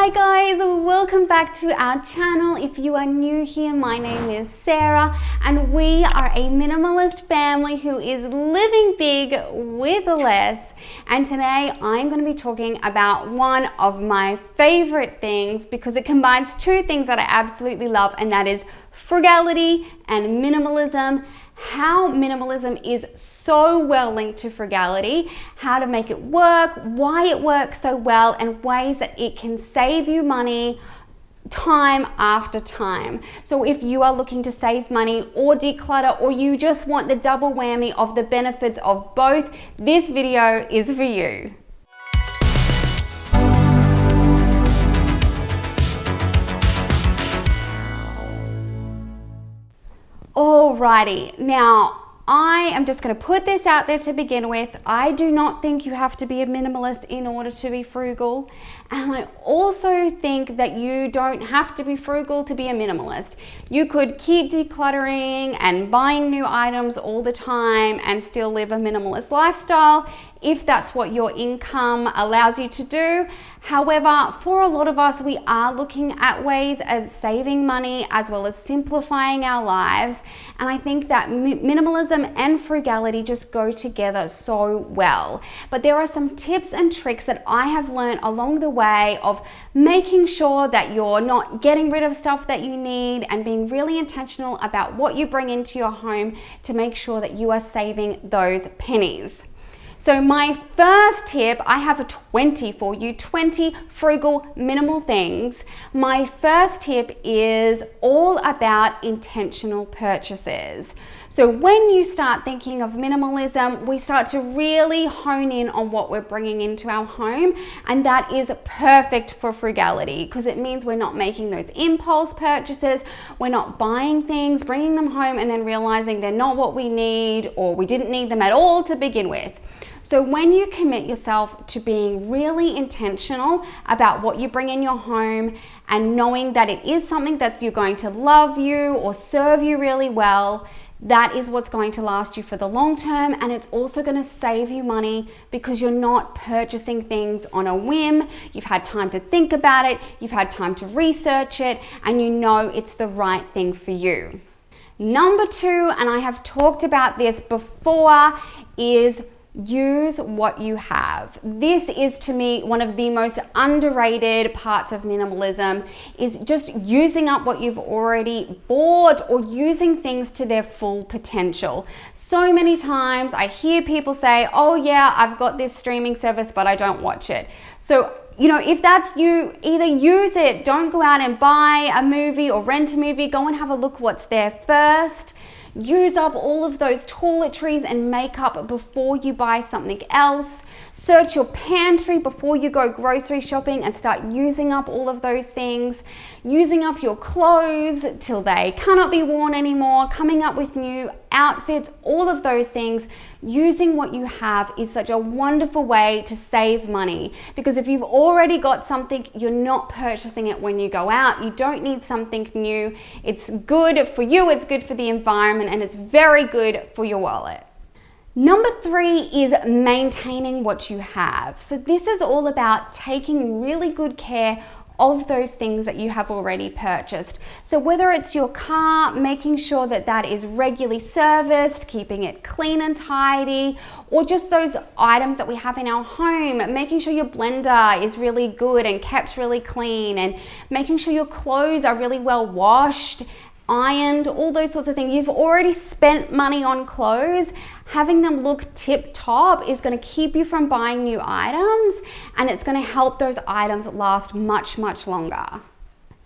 Hi guys, welcome back to our channel. If you are new here, my name is Sarah and we are a minimalist family who is living big with less. And today I'm going to be talking about one of my favorite things because it combines two things that I absolutely love, and that is frugality and minimalism. How minimalism is so well linked to frugality, how to make it work, why it works so well, and ways that it can save you money time after time. So if you are looking to save money or declutter, or you just want the double whammy of the benefits of both, this video is for you. Alrighty, now I am just going to put this out there to begin with. I do not think you have to be a minimalist in order to be frugal. And I also think that you don't have to be frugal to be a minimalist. You could keep decluttering and buying new items all the time and still live a minimalist lifestyle if that's what your income allows you to do. However, for a lot of us, we are looking at ways of saving money as well as simplifying our lives. And I think that minimalism and frugality just go together so well. But there are some tips and tricks that I have learned along the way of making sure that you're not getting rid of stuff that you need and being really intentional about what you bring into your home to make sure that you are saving those pennies. So my first tip, I have a 20 for you, 20 frugal minimal things. My first tip is all about intentional purchases. So when you start thinking of minimalism, we start to really hone in on what we're bringing into our home, and that is perfect for frugality because it means we're not making those impulse purchases, we're not buying things, bringing them home and then realizing they're not what we need or we didn't need them at all to begin with. So when you commit yourself to being really intentional about what you bring in your home and knowing that it is something that's you're going to love you or serve you really well, that is what's going to last you for the long term, and it's also going to save you money because you're not purchasing things on a whim. You've had time to think about it, you've had time to research it, and you know it's the right thing for you. Number two, and I have talked about this before, is use what you have. This is, to me, one of the most underrated parts of minimalism, is just using up what you've already bought or using things to their full potential. So many times I hear people say, oh yeah, I've got this streaming service, but I don't watch it. So if that's you, either use it, don't go out and buy a movie or rent a movie, go and have a look what's there first. Use up all of those toiletries and makeup before you buy something else. Search your pantry before you go grocery shopping and start using up all of those things. Using up your clothes till they cannot be worn anymore, coming up with new outfits, all of those things. Using what you have is such a wonderful way to save money, because if you've already got something, you're not purchasing it when you go out. You don't need something new. It's good for you, it's good for the environment, and it's very good for your wallet. Number three is maintaining what you have. So this is all about taking really good care of those things that you have already purchased. So whether it's your car, making sure that that is regularly serviced, keeping it clean and tidy, or just those items that we have in our home, making sure your blender is really good and kept really clean, and making sure your clothes are really well washed, ironed, all those sorts of things. You've already spent money on clothes. Having them look tip-top is going to keep you from buying new items, and it's going to help those items last much, much longer.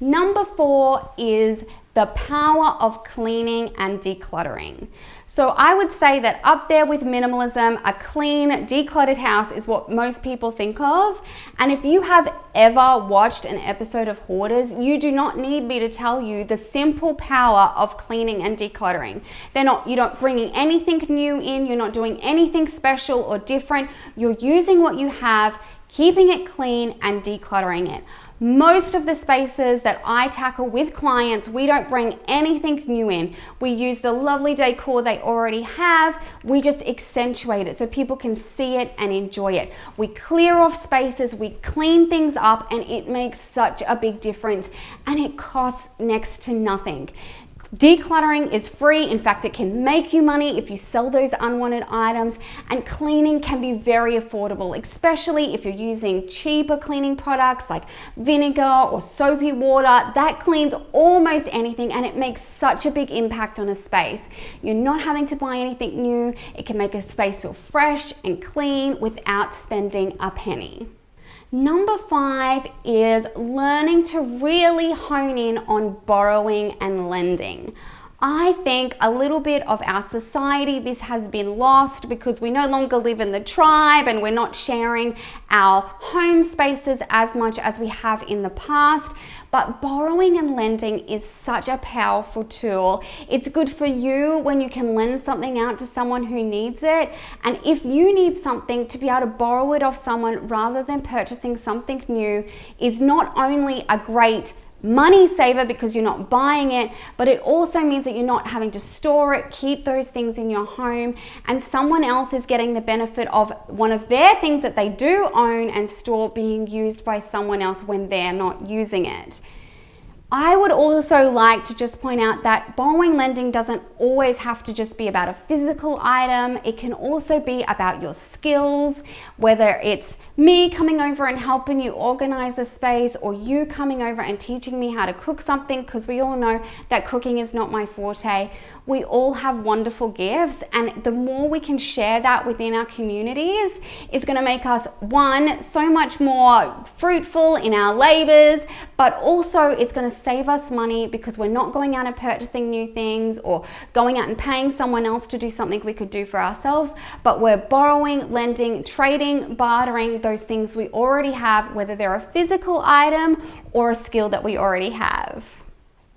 Number four is the power of cleaning and decluttering. So I would say that up there with minimalism, a clean, decluttered house is what most people think of. And if you have ever watched an episode of Hoarders, you do not need me to tell you the simple power of cleaning and decluttering. You're not bringing anything new in, you're not doing anything special or different. You're using what you have, keeping it clean and decluttering it. Most of the spaces that I tackle with clients, we don't bring anything new in. We use the lovely decor they already have. We just accentuate it so people can see it and enjoy it. We clear off spaces, we clean things up, and it makes such a big difference, and it costs next to nothing. Decluttering is free. In fact, it can make you money if you sell those unwanted items, and cleaning can be very affordable, especially if you're using cheaper cleaning products like vinegar or soapy water. That cleans almost anything, and it makes such a big impact on a space. You're not having to buy anything new. It can make a space feel fresh and clean without spending a penny. Number 5 is learning to really hone in on borrowing and lending. I think a little bit of our society, this has been lost because we no longer live in the tribe and we're not sharing our home spaces as much as we have in the past. But borrowing and lending is such a powerful tool. It's good for you when you can lend something out to someone who needs it. And if you need something, to be able to borrow it off someone rather than purchasing something new is not only a great money saver because you're not buying it, but it also means that you're not having to store it, keep those things in your home, and someone else is getting the benefit of one of their things that they do own and store being used by someone else when they're not using it. I would also like to just point out that borrowing lending doesn't always have to just be about a physical item. It can also be about your skills, whether it's me coming over and helping you organize a space, or you coming over and teaching me how to cook something, because we all know that cooking is not my forte. We all have wonderful gifts, and the more we can share that within our communities is going to make us, one, so much more fruitful in our labors, but also it's going to save us money because we're not going out and purchasing new things or going out and paying someone else to do something we could do for ourselves, but we're borrowing, lending, trading, bartering those things we already have, whether they're a physical item or a skill that we already have.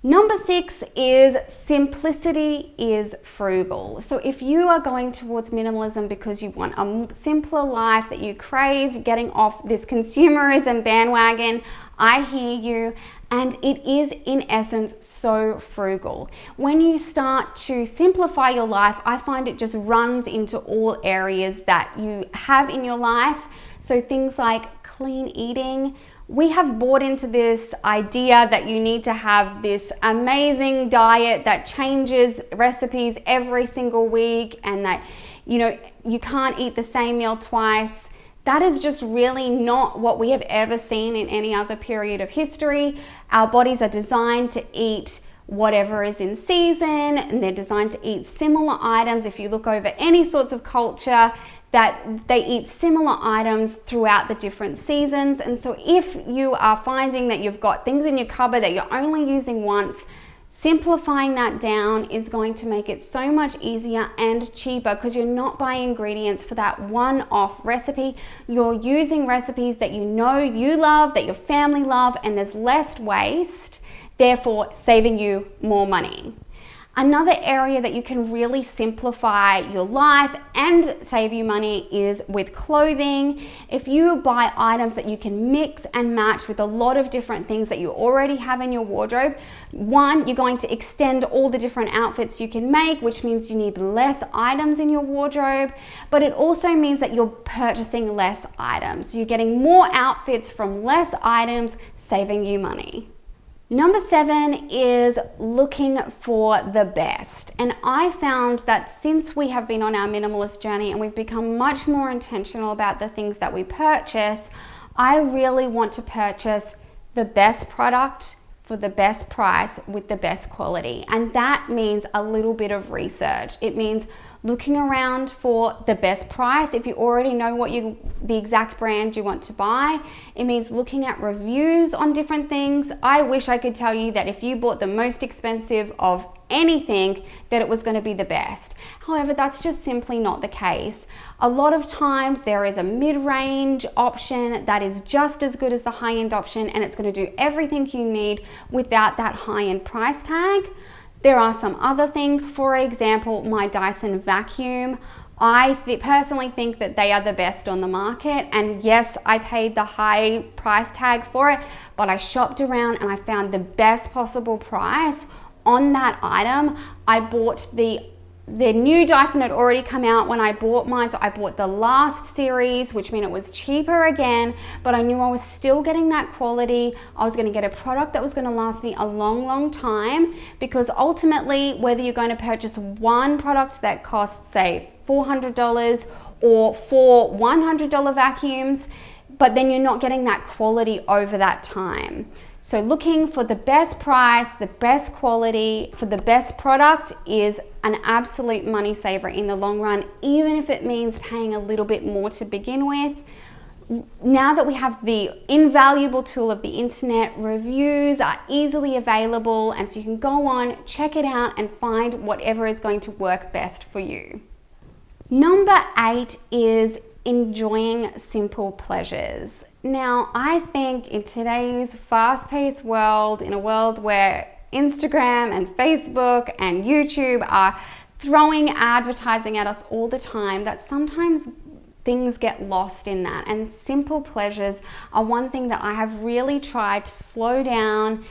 Number 6 is simplicity is frugal. So if you are going towards minimalism because you want a simpler life, that you crave getting off this consumerism bandwagon, I hear you. And it is in essence so frugal. When you start to simplify your life, I find it just runs into all areas that you have in your life. So things like clean eating. We have bought into this idea that you need to have this amazing diet that changes recipes every single week, and that you can't eat the same meal twice. That is just really not what we have ever seen in any other period of history. Our bodies are designed to eat whatever is in season, and they're designed to eat similar items. If you look over any sorts of culture, that they eat similar items throughout the different seasons. And so if you are finding that you've got things in your cupboard that you're only using once, simplifying that down is going to make it so much easier and cheaper, because you're not buying ingredients for that one-off recipe. You're using recipes that you know you love, that your family love, and there's less waste, therefore saving you more money. Another area that you can really simplify your life and save you money is with clothing. If you buy items that you can mix and match with a lot of different things that you already have in your wardrobe, one, you're going to extend all the different outfits you can make, which means you need less items in your wardrobe, but it also means that you're purchasing less items. You're getting more outfits from less items, saving you money. Number 7 is looking for the best. And I found that since we have been on our minimalist journey and we've become much more intentional about the things that we purchase, I really want to purchase the best product for the best price with the best quality. And that means a little bit of research. It means looking around for the best price if you already know the exact brand you want to buy. It means looking at reviews on different things. I wish I could tell you that if you bought the most expensive of anything, that it was going to be the best. However, that's just simply not the case. A lot of times there is a mid-range option that is just as good as the high-end option, and it's going to do everything you need without that high-end price tag. There are some other things. For example, my Dyson vacuum. personally think that they are the best on the market, and yes, I paid the high price tag for it, but I shopped around and I found the best possible price on that item. I bought the new Dyson had already come out when I bought mine, so I bought the last series, which meant it was cheaper again, but I knew I was still getting that quality. I was going to get a product that was going to last me a long time, because ultimately, whether you're going to purchase one product that costs, say, $400 or 4 $100 vacuums, but then you're not getting that quality over that time. So looking for the best price, the best quality for the best product is an absolute money saver in the long run, even if it means paying a little bit more to begin with. Now that we have the invaluable tool of the internet, reviews are easily available, and so you can go on, check it out, and find whatever is going to work best for you. Number 8 is enjoying simple pleasures. Now, I think in today's fast-paced world, in a world where Instagram and Facebook and YouTube are throwing advertising at us all the time, that sometimes things get lost in that. And simple pleasures are one thing that I have really tried to slow down,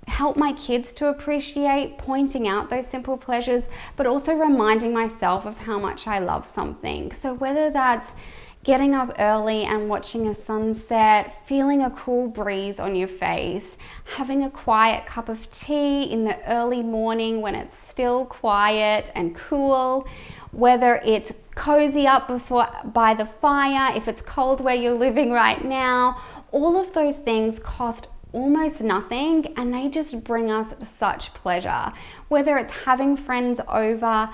help my kids to appreciate, pointing out those simple pleasures, but also reminding myself of how much I love something. So whether that's getting up early and watching a sunset, feeling a cool breeze on your face, having a quiet cup of tea in the early morning when it's still quiet and cool, whether it's cozy up by the fire, if it's cold where you're living right now, all of those things cost almost nothing, and they just bring us such pleasure. Whether it's having friends over,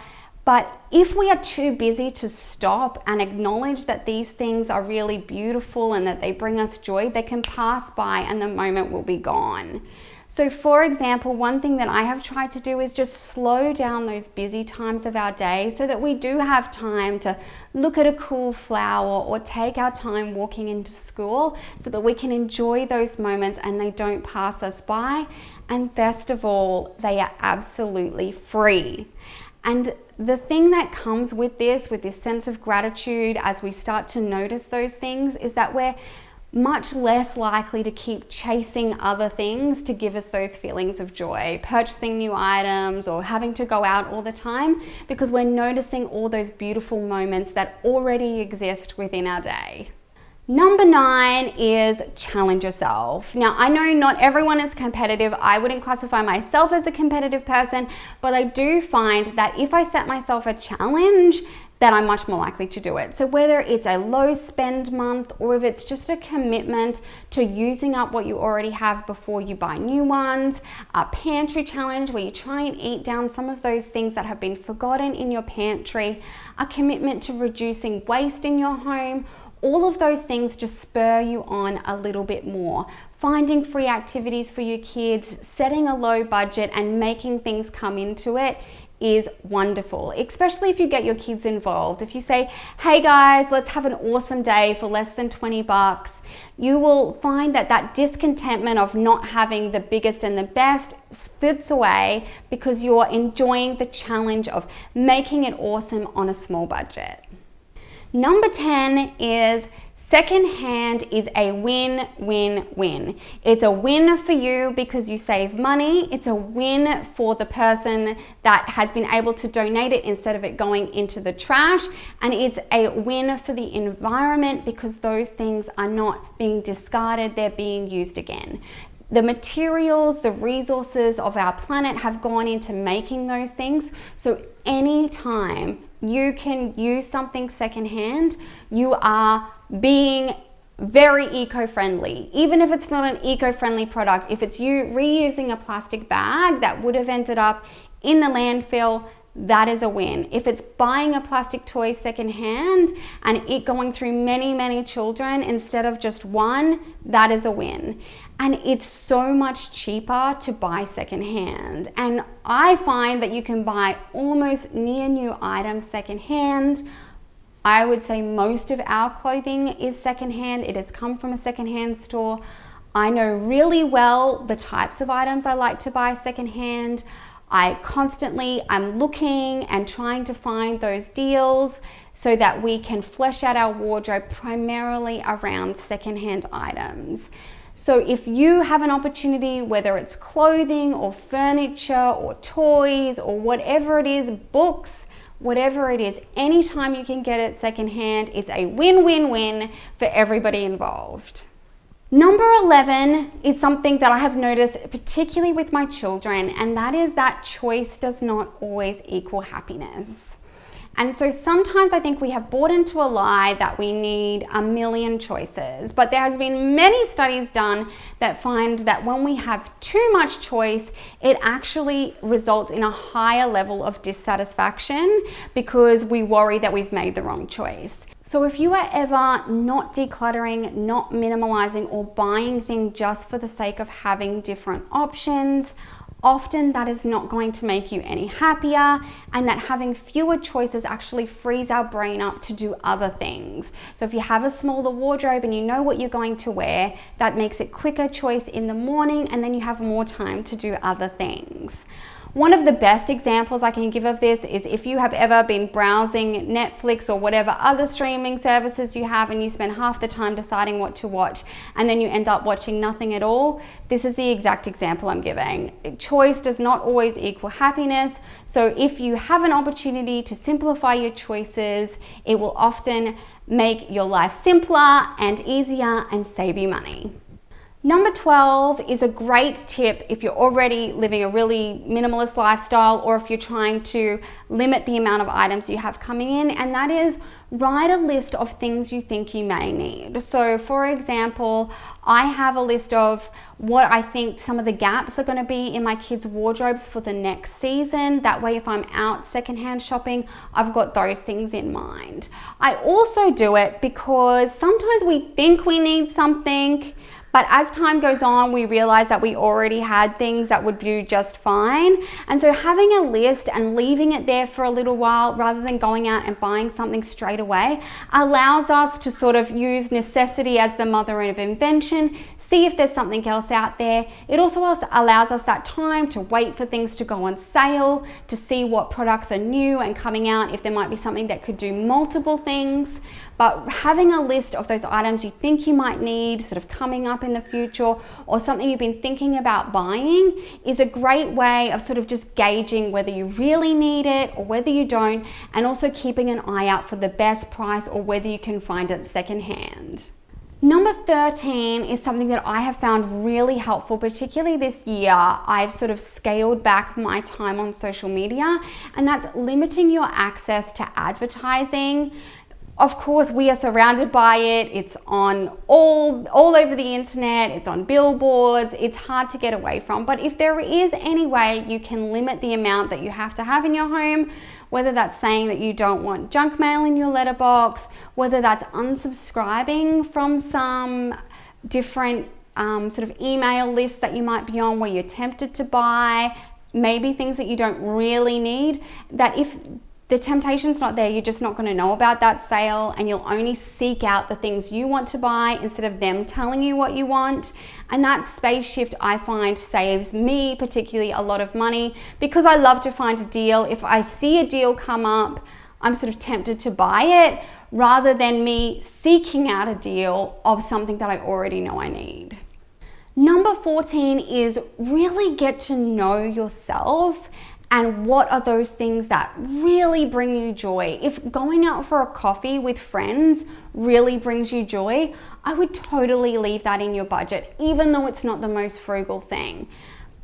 but if we are too busy to stop and acknowledge that these things are really beautiful and that they bring us joy, they can pass by and the moment will be gone. So for example, one thing that I have tried to do is just slow down those busy times of our day so that we do have time to look at a cool flower or take our time walking into school, so that we can enjoy those moments and they don't pass us by. And best of all, they are absolutely free. And the thing that comes with this sense of gratitude as we start to notice those things, is that we're much less likely to keep chasing other things to give us those feelings of joy, purchasing new items or having to go out all the time, because we're noticing all those beautiful moments that already exist within our day. Number 9 is challenge yourself. Now, I know not everyone is competitive. I wouldn't classify myself as a competitive person, but I do find that if I set myself a challenge, that I'm much more likely to do it. So whether it's a low spend month or if it's just a commitment to using up what you already have before you buy new ones, a pantry challenge where you try and eat down some of those things that have been forgotten in your pantry, a commitment to reducing waste in your home, all of those things just spur you on a little bit more. Finding free activities for your kids, setting a low budget and making things come into it is wonderful, especially if you get your kids involved. If you say, hey guys, let's have an awesome day for less than 20 bucks, you will find that that discontentment of not having the biggest and the best slips away, because you're enjoying the challenge of making it awesome on a small budget. Number 10 is secondhand is a win-win-win. It's a win for you because you save money. It's a win for the person that has been able to donate it instead of it going into the trash. And it's a win for the environment because those things are not being discarded, they're being used again. The materials, the resources of our planet have gone into making those things. So anytime you can use something secondhand, you are being very eco-friendly. Even if it's not an eco-friendly product, if it's you reusing a plastic bag that would have ended up in the landfill, that is a win. If it's buying a plastic toy secondhand and it going through many children instead of just one, that is a win. And it's so much cheaper to buy secondhand. And I find that you can buy almost near new items secondhand. I would say most of our clothing is secondhand. It has come from a secondhand store. I know really well the types of items I like to buy secondhand. I'm looking and trying to find those deals so that we can flesh out our wardrobe primarily around secondhand items. So if you have an opportunity, whether it's clothing or furniture or toys or whatever it is, books, whatever it is, anytime you can get it secondhand, it's a win-win-win for everybody involved. Number 11 is something that I have noticed, particularly with my children, and that is that choice does not always equal happiness. And so sometimes I think we have bought into a lie that we need a million choices, but there has been many studies done that find that when we have too much choice, it actually results in a higher level of dissatisfaction because we worry that we've made the wrong choice. So if you are ever not decluttering, not minimalizing, or buying things just for the sake of having different options, often that is not going to make you any happier, and that having fewer choices actually frees our brain up to do other things. So if you have a smaller wardrobe and you know what you're going to wear, that makes it quicker choice in the morning, and then you have more time to do other things. One of the best examples I can give of this is if you have ever been browsing Netflix or whatever other streaming services you have and you spend half the time deciding what to watch and then you end up watching nothing at all. This is the exact example I'm giving. Choice does not always equal happiness. So if you have an opportunity to simplify your choices, it will often make your life simpler and easier and save you money. Number 12 is a great tip if you're already living a really minimalist lifestyle or if you're trying to limit the amount of items you have coming in, and that is write a list of things you think you may need. So for example, I have a list of what I think some of the gaps are going to be in my kids' wardrobes for the next season. That way, if I'm out secondhand shopping, I've got those things in mind. I also do it because sometimes we think we need something, but as time goes on, we realize that we already had things that would do just fine. And so having a list and leaving it there for a little while rather than going out and buying something straight away allows us to sort of use necessity as the mother of invention, see if there's something else out there. It also allows us that time to wait for things to go on sale, to see what products are new and coming out, if there might be something that could do multiple things. But having a list of those items you think you might need sort of coming up in the future, or something you've been thinking about buying, is a great way of sort of just gauging whether you really need it or whether you don't, and also keeping an eye out for the best price or whether you can find it secondhand. Number 13 is something that I have found really helpful, particularly this year. I've sort of scaled back my time on social media, and that's limiting your access to advertising. Of course, we are surrounded by it. It's on all over the internet. It's on billboards. It's hard to get away from. But if there is any way you can limit the amount that you have to have in your home, whether that's saying that you don't want junk mail in your letterbox, whether that's unsubscribing from some different sort of email lists that you might be on where you're tempted to buy, maybe things that you don't really need, that if the temptation's not there, you're just not going to know about that sale, and you'll only seek out the things you want to buy instead of them telling you what you want. And that space shift, I find, saves me particularly a lot of money, because I love to find a deal. If I see a deal come up, I'm sort of tempted to buy it rather than me seeking out a deal of something that I already know I need. Number 14 is really get to know yourself. And what are those things that really bring you joy? If going out for a coffee with friends really brings you joy, I would totally leave that in your budget, even though it's not the most frugal thing.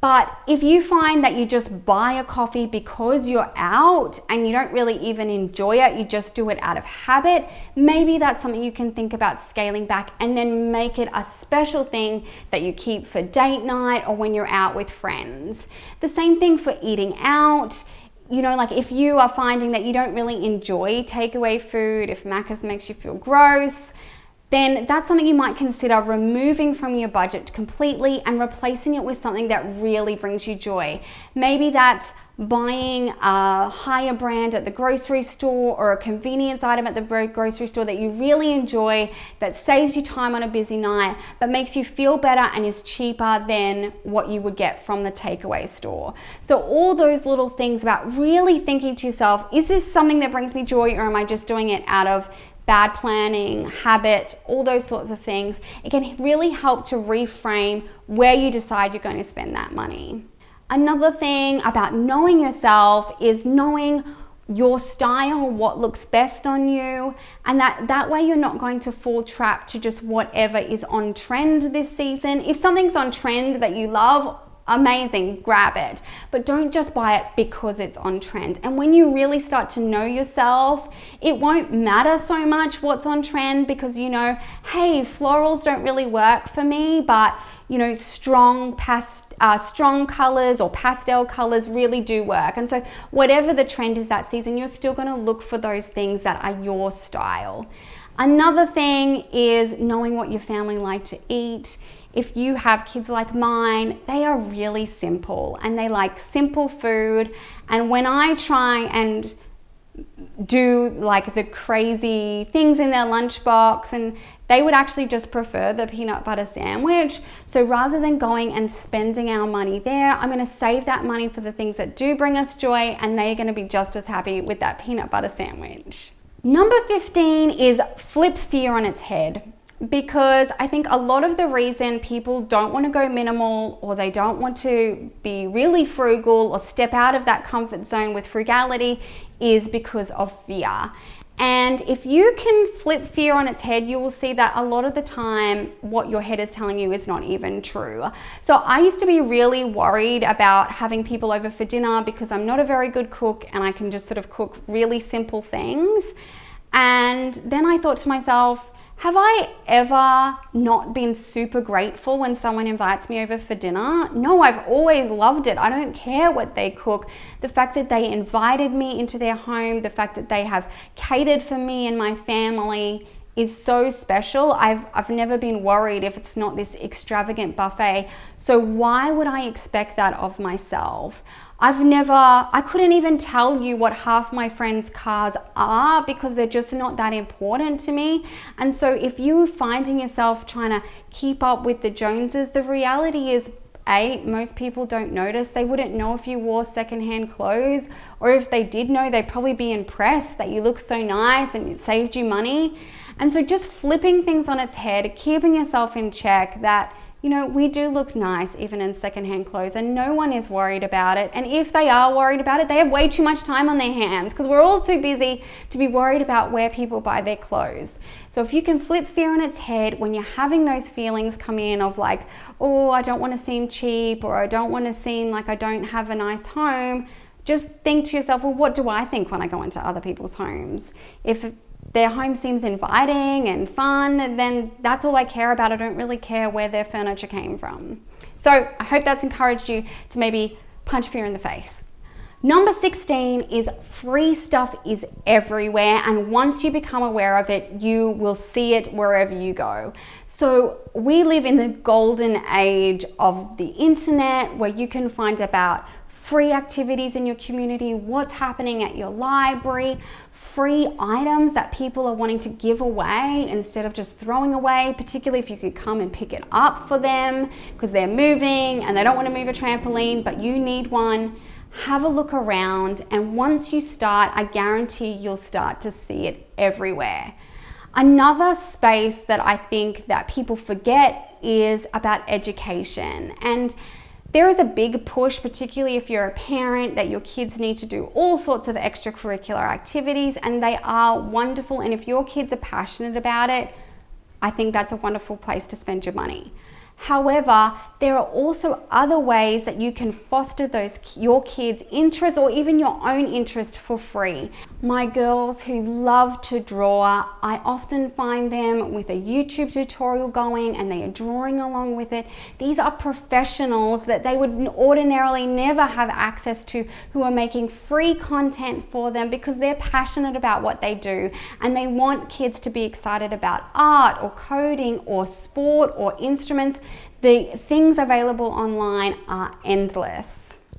But if you find that you just buy a coffee because you're out and you don't really even enjoy it, you just do it out of habit, maybe that's something you can think about scaling back and then make it a special thing that you keep for date night or when you're out with friends. The same thing for eating out. You know, like if you are finding that you don't really enjoy takeaway food, if Macca's makes you feel gross, then that's something you might consider removing from your budget completely and replacing it with something that really brings you joy. Maybe that's buying a higher brand at the grocery store or a convenience item at the grocery store that you really enjoy, that saves you time on a busy night, but makes you feel better and is cheaper than what you would get from the takeaway store. So all those little things about really thinking to yourself, is this something that brings me joy, or am I just doing it out of bad planning, habit, all those sorts of things? It can really help to reframe where you decide you're going to spend that money. Another thing about knowing yourself is knowing your style, what looks best on you, and that way you're not going to fall trap to just whatever is on trend this season. If something's on trend that you love, amazing, grab it, but don't just buy it because it's on trend. And when you really start to know yourself, it won't matter so much what's on trend, because you know, hey, florals don't really work for me, but you know, strong colors or pastel colors really do work. And so whatever the trend is that season, you're still going to look for those things that are your style. Another thing is knowing what your family like to eat. If you have kids like mine, they are really simple and they like simple food. And when I try and do like the crazy things in their lunchbox, and they would actually just prefer the peanut butter sandwich. So rather than going and spending our money there, I'm going to save that money for the things that do bring us joy, and they're going to be just as happy with that peanut butter sandwich. Number 15 is flip fear on its head. Because I think a lot of the reason people don't want to go minimal, or they don't want to be really frugal or step out of that comfort zone with frugality, is because of fear. And if you can flip fear on its head, you will see that a lot of the time what your head is telling you is not even true. So I used to be really worried about having people over for dinner because I'm not a very good cook and I can just sort of cook really simple things. And then I thought to myself, have I ever not been super grateful when someone invites me over for dinner? No, I've always loved it. I don't care what they cook. The fact that they invited me into their home, the fact that they have catered for me and my family is so special. I've never been worried if it's not this extravagant buffet. So why would I expect that of myself? I couldn't even tell you what half my friends' cars are because they're just not that important to me. And so if you're finding yourself trying to keep up with the Joneses, the reality is, most people don't notice. They wouldn't know if you wore secondhand clothes, or if they did know, they'd probably be impressed that you look so nice and it saved you money. And so just flipping things on its head, keeping yourself in check that, you know, we do look nice even in secondhand clothes, and no one is worried about it. And if they are worried about it, they have way too much time on their hands, because we're all too busy to be worried about where people buy their clothes. So if you can flip fear on its head when you're having those feelings come in of like, oh, I don't want to seem cheap, or I don't want to seem like I don't have a nice home, just think to yourself, well, what do I think when I go into other people's homes? If their home seems inviting and fun, then that's all I care about. I don't really care where their furniture came from. So I hope that's encouraged you to maybe punch fear in the face. Number 16 is free stuff is everywhere, and once you become aware of it, you will see it wherever you go. So we live in the golden age of the internet, where you can find about free activities in your community, what's happening at your library, free items that people are wanting to give away instead of just throwing away, particularly if you could come and pick it up for them because they're moving and they don't want to move a trampoline, but you need one. Have a look around, and once you start, I guarantee you'll start to see it everywhere. Another space that I think that people forget is about education. And there is a big push, particularly if you're a parent, that your kids need to do all sorts of extracurricular activities, and they are wonderful. And if your kids are passionate about it, I think that's a wonderful place to spend your money. However, there are also other ways that you can foster your kids' interests, or even your own interest, for free. My girls who love to draw, I often find them with a YouTube tutorial going and they are drawing along with it. These are professionals that they would ordinarily never have access to, who are making free content for them because they're passionate about what they do, and they want kids to be excited about art or coding or sport or instruments. The things available online are endless.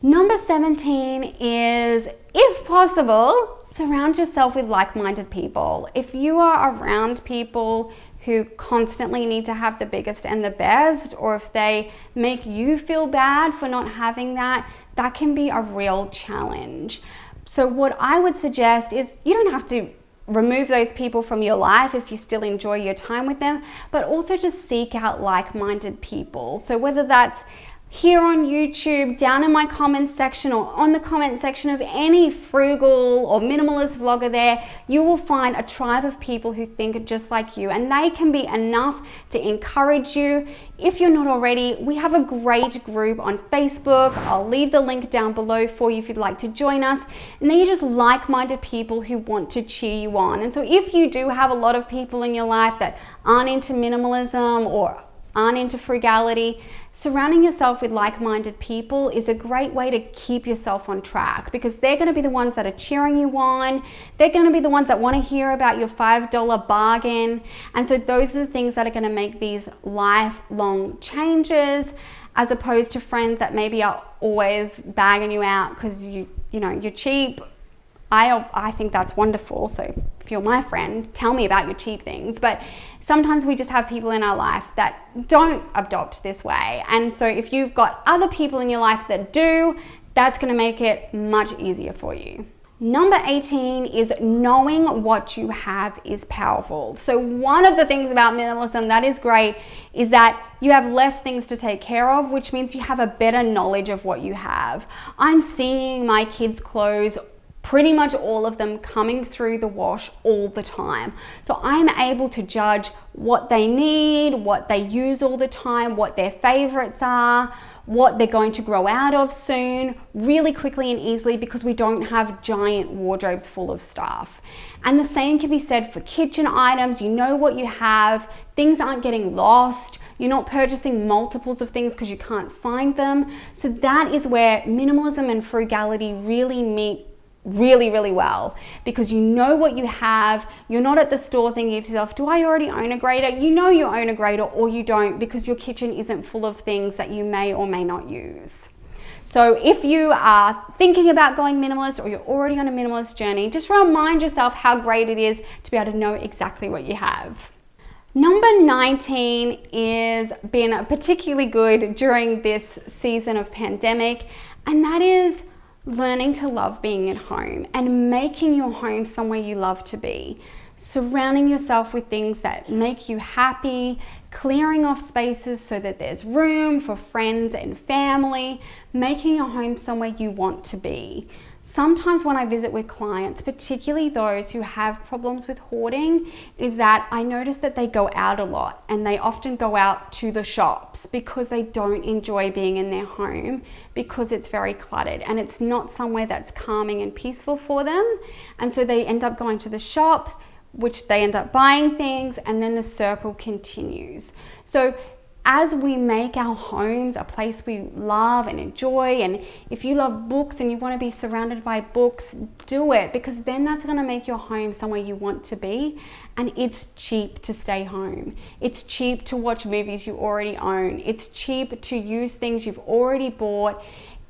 Number 17 is, if possible, surround yourself with like-minded people. If you are around people who constantly need to have the biggest and the best, or if they make you feel bad for not having that, that can be a real challenge. So what I would suggest is, you don't have to remove those people from your life if you still enjoy your time with them, but also just seek out like-minded people. So whether that's here on YouTube, down in my comments section, or on the comment section of any frugal or minimalist vlogger there, you will find a tribe of people who think just like you, and they can be enough to encourage you. If you're not already, we have a great group on Facebook. I'll leave the link down below for you if you'd like to join us. And they're just like-minded people who want to cheer you on. And so if you do have a lot of people in your life that aren't into minimalism or aren't into frugality, surrounding yourself with like-minded people is a great way to keep yourself on track, because they're going to be the ones that are cheering you on. They're going to be the ones that want to hear about your $5 bargain. And so those are the things that are going to make these lifelong changes, as opposed to friends that maybe are always bagging you out because you're cheap. I think that's wonderful. So if you're my friend, tell me about your cheap things. But sometimes we just have people in our life that don't adopt this way. And so if you've got other people in your life that do, that's going to make it much easier for you. Number 18 is knowing what you have is powerful. So one of the things about minimalism that is great is that you have less things to take care of, which means you have a better knowledge of what you have. I'm seeing my kids' clothes, pretty much all of them, coming through the wash all the time. So I'm able to judge what they need, what they use all the time, what their favorites are, what they're going to grow out of soon, really quickly and easily, because we don't have giant wardrobes full of stuff. And the same can be said for kitchen items. You know what you have, things aren't getting lost, you're not purchasing multiples of things because you can't find them. So that is where minimalism and frugality really meet really well, because you know what you have. You're not at the store thinking to yourself, do I already own a grater? You know you own a grater, or you don't, because your kitchen isn't full of things that you may or may not use. So if you are thinking about going minimalist, or you're already on a minimalist journey, just remind yourself how great it is to be able to know exactly what you have. Number 19 is been particularly good during this season of pandemic, and that is learning to love being at home and making your home somewhere you love to be. Surrounding yourself with things that make you happy, clearing off spaces so that there's room for friends and family, making your home somewhere you want to be. Sometimes when I visit with clients, particularly those who have problems with hoarding, is that I notice that they go out a lot, and they often go out to the shops because they don't enjoy being in their home, because it's very cluttered and it's not somewhere that's calming and peaceful for them. And so they end up going to the shops, which they end up buying things, and then the circle continues. So as we make our homes a place we love and enjoy, and if you love books and you want to be surrounded by books, do it, because then that's going to make your home somewhere you want to be. And it's cheap to stay home. It's cheap to watch movies you already own. It's cheap to use things you've already bought,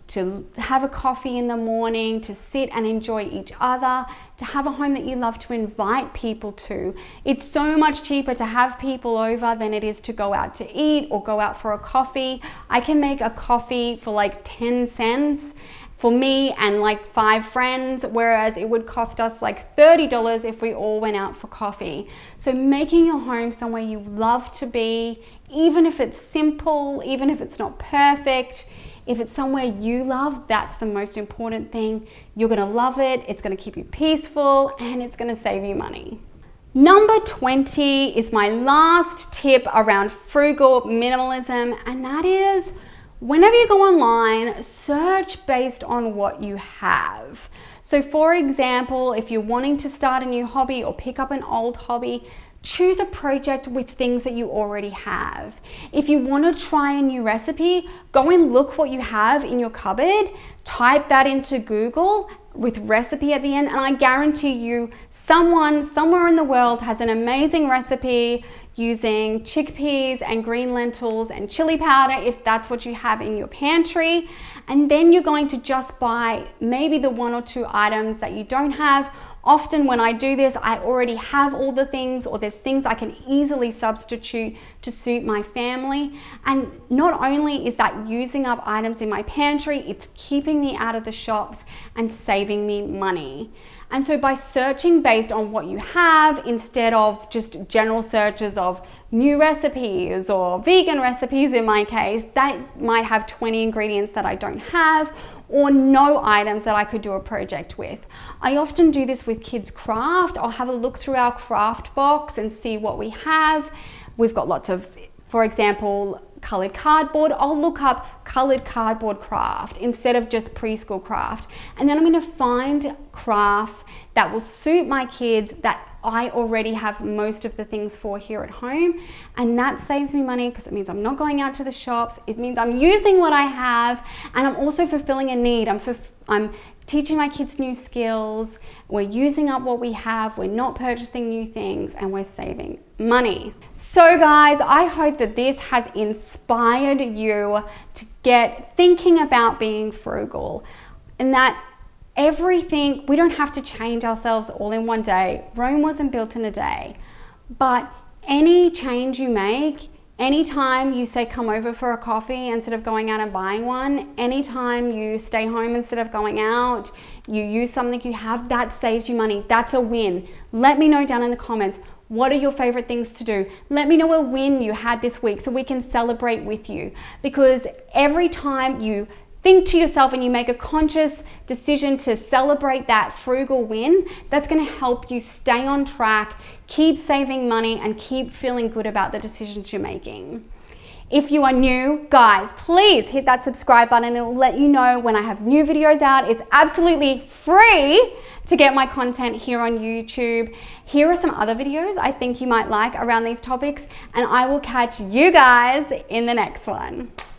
to have a coffee in the morning, to sit and enjoy each other, to have a home that you love to invite people to. It's so much cheaper to have people over than it is to go out to eat or go out for a coffee. I can make a coffee for like 10 cents for me and like 5 friends, whereas it would cost us like $30 if we all went out for coffee. So making your home somewhere you love to be, even if it's simple, even if it's not perfect, if it's somewhere you love, that's the most important thing. You're gonna love it, it's gonna keep you peaceful, and it's gonna save you money. Number 20 is my last tip around frugal minimalism, and that is, whenever you go online, search based on what you have. So for example, if you're wanting to start a new hobby or pick up an old hobby, choose a project with things that you already have. If you want to try a new recipe, go and look what you have in your cupboard, type that into Google, with recipe at the end, and I guarantee you someone somewhere in the world has an amazing recipe using chickpeas and green lentils and chili powder if that's what you have in your pantry. And then you're going to just buy maybe the 1 or 2 items that you don't have. Often when I do this, I already have all the things, or there's things I can easily substitute to suit my family. And not only is that using up items in my pantry, it's keeping me out of the shops and saving me money. And so by searching based on what you have, instead of just general searches of new recipes or vegan recipes in my case, that might have 20 ingredients that I don't have, or no items that I could do a project with. I often do this with kids' craft. I'll have a look through our craft box and see what we have. We've got lots of, for example, colored cardboard. I'll look up colored cardboard craft instead of just preschool craft. And then I'm going to find crafts that will suit my kids that I already have most of the things for here at home. And that saves me money because it means I'm not going out to the shops. It means I'm using what I have, and I'm also fulfilling a need. I'm teaching my kids new skills. We're using up what we have. We're not purchasing new things, and we're saving money. So guys, I hope that this has inspired you to get thinking about being frugal, and that everything, we don't have to change ourselves all in one day. Rome wasn't built in a day, but any change you make, anytime you say come over for a coffee instead of going out and buying one, anytime you stay home instead of going out, you use something you have, that saves you money. That's a win. Let me know down in the comments, what are your favorite things to do? Let me know a win you had this week so we can celebrate with you. Because every time you think to yourself and you make a conscious decision to celebrate that frugal win, that's going to help you stay on track, keep saving money, and keep feeling good about the decisions you're making. If you are new, guys, please hit that subscribe button. It'll let you know when I have new videos out. It's absolutely free to get my content here on YouTube. Here are some other videos I think you might like around these topics, and I will catch you guys in the next one.